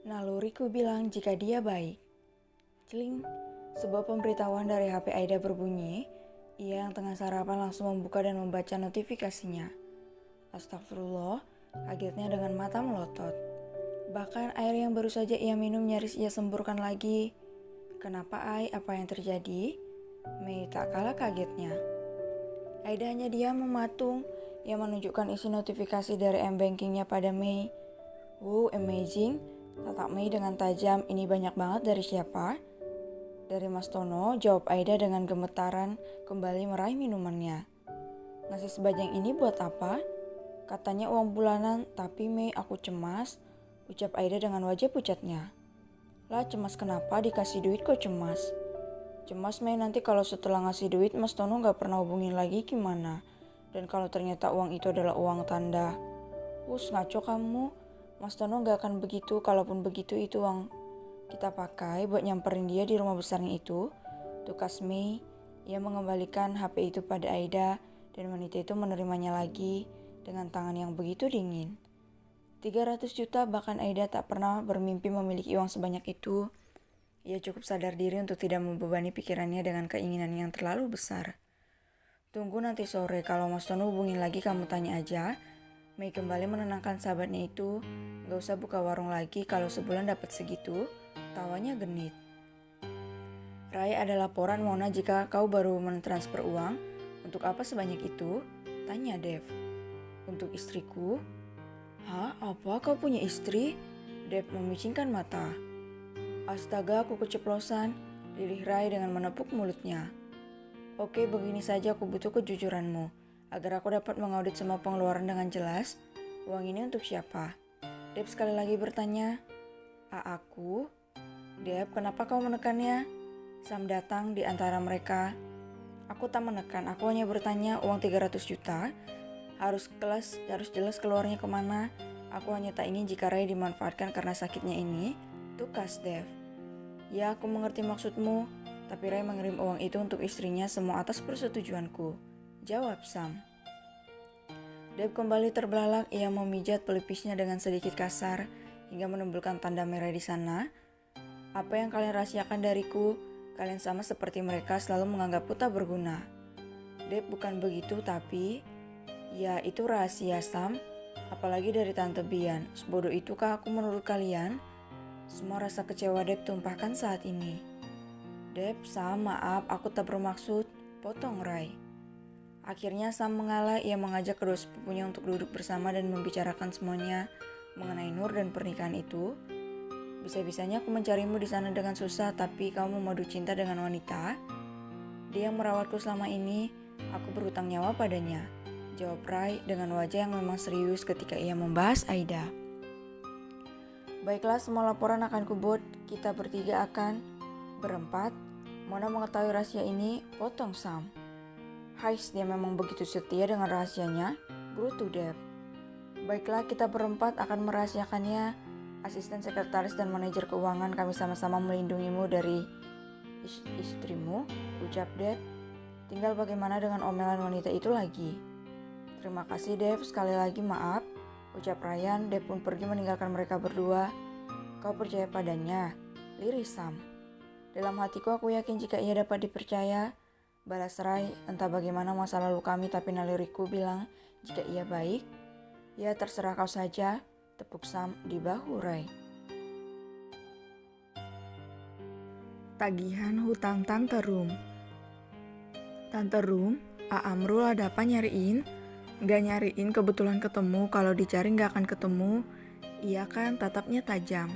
Naluriku bilang jika dia baik. Celing, sebuah pemberitahuan dari HP Aida berbunyi. Ia yang tengah sarapan langsung membuka dan membaca notifikasinya. Astagfirullah, kagetnya dengan mata melotot. Bahkan air yang baru saja ia minum nyaris ia semburkan lagi. Kenapa Ai? Apa yang terjadi? Mei tak kalah kagetnya. Aida hanya diam mematung. Ia menunjukkan isi notifikasi dari m-bankingnya pada Mei. Wow, amazing. Tatap Mei dengan tajam. Ini banyak banget dari siapa? Dari Mas Tono, jawab Aida dengan gemetaran kembali meraih minumannya. Ngasih sebajang ini buat apa? Katanya uang bulanan, tapi Mei aku cemas, ucap Aida dengan wajah pucatnya. Lah cemas kenapa? Dikasih duit kok cemas? Cemas Mei nanti kalau setelah ngasih duit Mas Tono gak pernah hubungin lagi gimana? Dan kalau ternyata uang itu adalah uang tanda. Ngaco kamu. Mas Tono gak akan begitu, kalaupun begitu itu uang kita pakai buat nyamperin dia di rumah besarnya itu. Tukas Mei, ia mengembalikan HP itu pada Aida dan wanita itu menerimanya lagi dengan tangan yang begitu dingin. 300 juta bahkan Aida tak pernah bermimpi memiliki uang sebanyak itu. Ia cukup sadar diri untuk tidak membebani pikirannya dengan keinginan yang terlalu besar. Tunggu nanti sore, kalau Mas Tono hubungin lagi kamu tanya aja. Mei kembali menenangkan sahabatnya itu. Gak usah buka warung lagi kalau sebulan dapat segitu. Tawanya genit. Rai, ada laporan Mona jika kau baru mentransfer uang. Untuk apa sebanyak itu? Tanya Dev. Untuk istriku. Hah? Apa kau punya istri? Dev memicingkan mata. Astaga, aku keceplosan. Lirih Rai dengan menepuk mulutnya. Oke, begini saja, aku butuh kejujuranmu. Agar aku dapat mengaudit semua pengeluaran dengan jelas. Uang ini untuk siapa? Dev sekali lagi bertanya. Aku? Dev, kenapa kau menekannya? Sam datang di antara mereka. Aku tak menekan, aku hanya bertanya uang 300 juta. Harus jelas keluarnya kemana. Aku hanya tak ingin jika Rai dimanfaatkan karena sakitnya ini. Tukas Dev. Ya, aku mengerti maksudmu. Tapi Rai mengirim uang itu untuk istrinya semua atas persetujuanku. Jawab Sam. Dev kembali terbelalak, ia memijat pelipisnya dengan sedikit kasar hingga menimbulkan tanda merah di sana. Apa yang kalian rahasiakan dariku? Kalian sama seperti mereka selalu menganggapku tak berguna. Dev, bukan begitu tapi... Ya, itu rahasia Sam. Apalagi dari Tante Bian. Sebodoh itukah aku menurut kalian? Semua rasa kecewa Dev tumpahkan saat ini. Dev, Sam, maaf, aku tak bermaksud. Potong Rai. Akhirnya Sam mengalah, ia mengajak kedua sepupunya untuk duduk bersama dan membicarakan semuanya mengenai Nur dan pernikahan itu. Bisa-bisanya aku mencarimu di sana dengan susah, tapi kamu memadu cinta dengan wanita. Dia yang merawatku selama ini, aku berhutang nyawa padanya. Jawab Rai dengan wajah yang memang serius ketika ia membahas Aida. Baiklah, semua laporan akan kubuat, kita bertiga akan berempat. Mona mengetahui rahasia ini, potong Sam. Hais, dia memang begitu setia dengan rahasianya, brutu Dev. Baiklah, kita berempat akan merahasiakannya. Asisten sekretaris dan manajer keuangan, kami sama-sama melindungimu dari istrimu, ucap Dev. Tinggal bagaimana dengan omelan wanita itu lagi. Terima kasih Dev, sekali lagi maaf, ucap Ryan. Dev pun pergi meninggalkan mereka berdua. Kau percaya padanya? Lirih Sam. Dalam hatiku aku yakin jika ia dapat dipercaya. Balas Rai, entah bagaimana masa lalu kami tapi naluriku bilang jika ia baik. Ya terserah kau saja, tepuk Sam di bahu Rai. Tagihan hutang Tante Rum. Tante Rum, Amrul ada apa nyariin? Gak nyariin, kebetulan ketemu, kalau dicari gak akan ketemu. Iya kan, tatapnya tajam.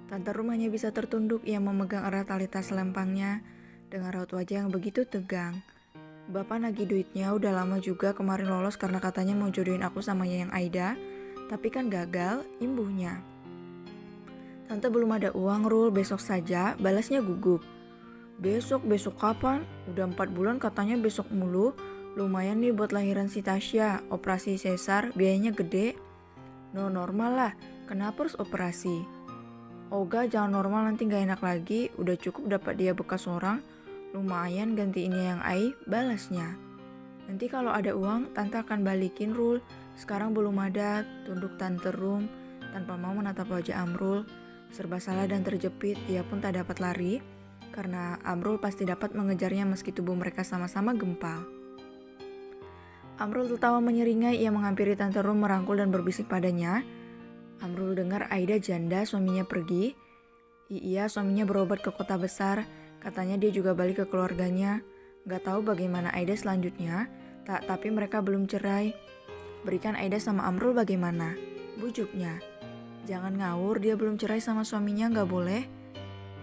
Tante Rum hanya bisa tertunduk, ia memegang erat tali tas lempangnya dengan raut wajah yang begitu tegang. Bapak nagih duitnya, udah lama juga, kemarin lolos karena katanya mau jodohin aku sama Yayang Aida, tapi kan gagal, imbuhnya. Tante belum ada uang Rul, besok saja, balasnya gugup. Besok kapan? Udah 4 bulan katanya besok mulu. Lumayan nih buat lahiran si Tasya. Operasi sesar biayanya gede. No normal lah, kenapa harus operasi? Oga jangan normal nanti gak enak lagi. Udah cukup dapat dia bekas orang. Lumayan gantiinnya yang Ai, balasnya. Nanti kalau ada uang, tante akan balikin Rul. Sekarang belum ada, tunduk tante Rum tanpa mau menatap wajah Amrul. Serba salah dan terjepit, ia pun tak dapat lari. Karena Amrul pasti dapat mengejarnya meski tubuh mereka sama-sama gempal. Amrul tertawa menyeringai, ia menghampiri tante Rum merangkul dan berbisik padanya. Amrul dengar Aida janda suaminya pergi. Iya, suaminya berobat ke kota besar. Katanya dia juga balik ke keluarganya. Gak tahu bagaimana Aida selanjutnya, tapi mereka belum cerai. Berikan Aida sama Amrul bagaimana? Bujuknya. Jangan ngawur, dia belum cerai sama suaminya, gak boleh.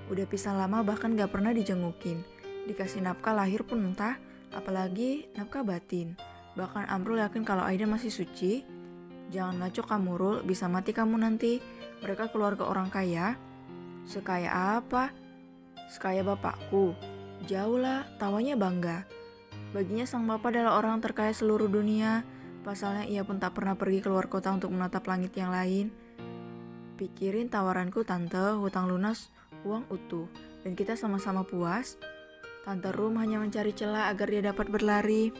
Udah pisah lama bahkan gak pernah dijengukin. Dikasih nafkah lahir pun entah, apalagi nafkah batin. Bahkan Amrul yakin kalau Aida masih suci. Jangan ngaco kamu Rul, bisa mati kamu nanti. Mereka keluarga orang kaya. Sekaya apa? Sekaya bapakku. Jauh lah, tawanya bangga. Baginya sang bapak adalah orang terkaya seluruh dunia. Pasalnya ia pun tak pernah pergi keluar kota untuk menatap langit yang lain. Pikirin tawaranku tante, hutang lunas, uang utuh. Dan kita sama-sama puas. Tante Rum hanya mencari celah agar dia dapat berlari.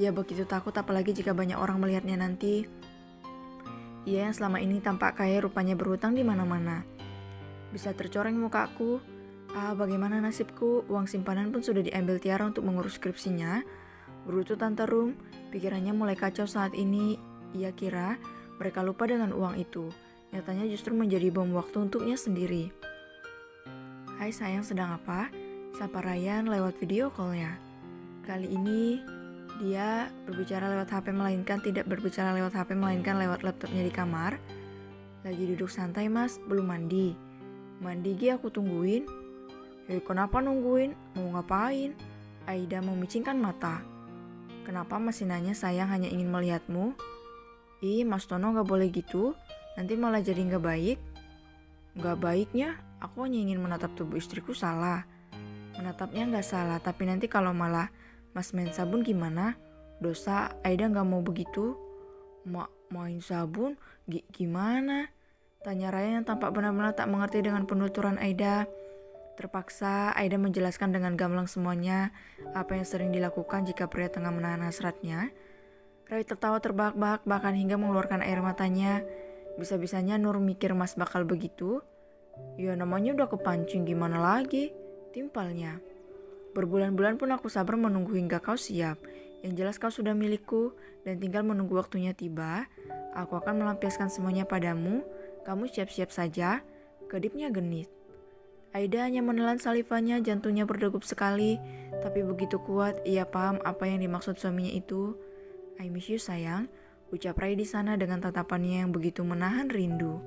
Ia begitu takut apalagi jika banyak orang melihatnya nanti. Ia yang selama ini tampak kaya rupanya berhutang di mana-mana. Bisa tercoreng mukaku. Bagaimana nasibku? Uang simpanan pun sudah diambil Tiara untuk mengurus skripsinya. Berutu Tante Rum, pikirannya mulai kacau saat ini. Ia kira mereka lupa dengan uang itu. Nyatanya justru menjadi bom waktu untuknya sendiri. Hai sayang, sedang apa? Sapa Ryan lewat video call-nya. Kali ini dia berbicara lewat HP melainkan tidak berbicara lewat HP melainkan lewat laptopnya di kamar. Lagi duduk santai mas, belum mandi. Mandi Gi aku tungguin. Kenapa nungguin? Mau ngapain? Aida memicingkan mata. Kenapa masih nanya sayang hanya ingin melihatmu? Mas Tono gak boleh gitu. Nanti malah jadi gak baik. Gak baiknya, aku hanya ingin menatap tubuh istriku salah. Menatapnya gak salah, tapi nanti kalau malah mas main sabun gimana? Dosa, Aida gak mau begitu. Main sabun? Gimana? Tanya Raya yang tampak benar-benar tak mengerti dengan penuturan Aida. Terpaksa Aida menjelaskan dengan gamblang semuanya apa yang sering dilakukan jika pria tengah menahan hasratnya. Rai tertawa terbahak-bahak bahkan hingga mengeluarkan air matanya. Bisa-bisanya Nur mikir mas bakal begitu. Ya namanya udah kepancing gimana lagi? Timpalnya. Berbulan-bulan pun aku sabar menunggu hingga kau siap. Yang jelas kau sudah milikku dan tinggal menunggu waktunya tiba. Aku akan melampiaskan semuanya padamu. Kamu siap-siap saja. Kedipnya genit. Aida hanya menelan salivannya, jantungnya berdegup sekali. Tapi begitu kuat, ia paham apa yang dimaksud suaminya itu. I miss you sayang, ucap Rai di sana dengan tatapannya yang begitu menahan rindu.